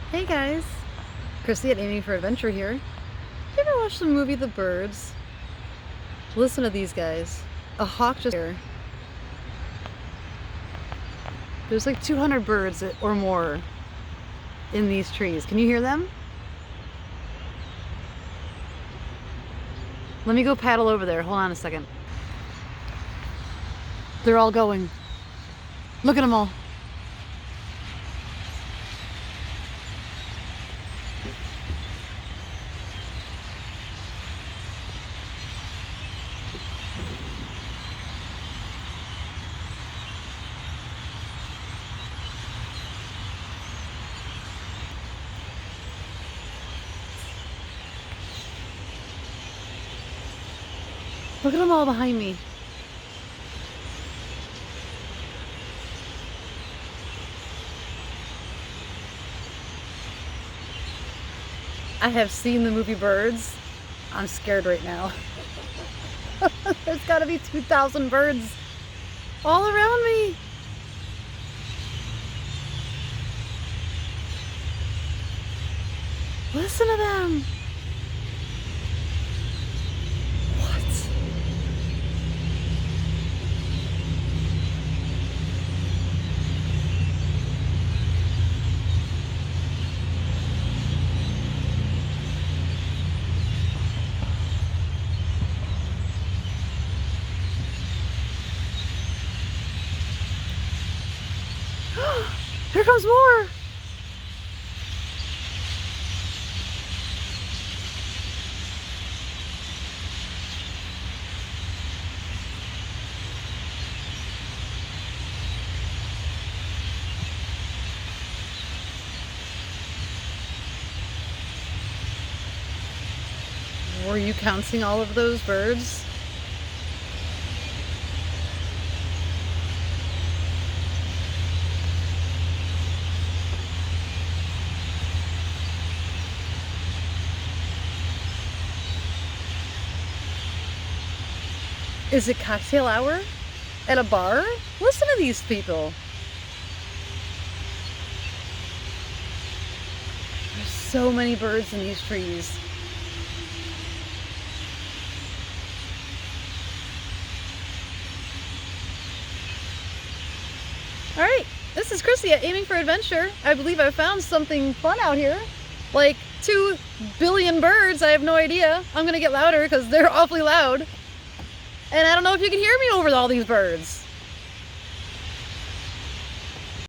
Hey guys, Chrissy at Aiming for Adventure here. You ever watched the movie The Birds? Listen to these guys. A hawk just here. There's like 200 birds or more in these trees. Can you hear them? Let me go paddle over there. Hold on a second. They're all going. Look at them all. Look at them all behind me. I have seen the movie Birds. I'm scared right now. There's gotta be 2,000 birds all around me. Listen to them. What? Here comes more. Were you counting all of those birds? Is it cocktail hour at a bar? Listen to these people. There's so many birds in these trees. All right, this is Chrissy at Aiming for Adventure. I believe I found something fun out here. Like 2 billion birds, I have no idea. I'm gonna get louder because they're awfully loud. And I don't know if you can hear me over all these birds.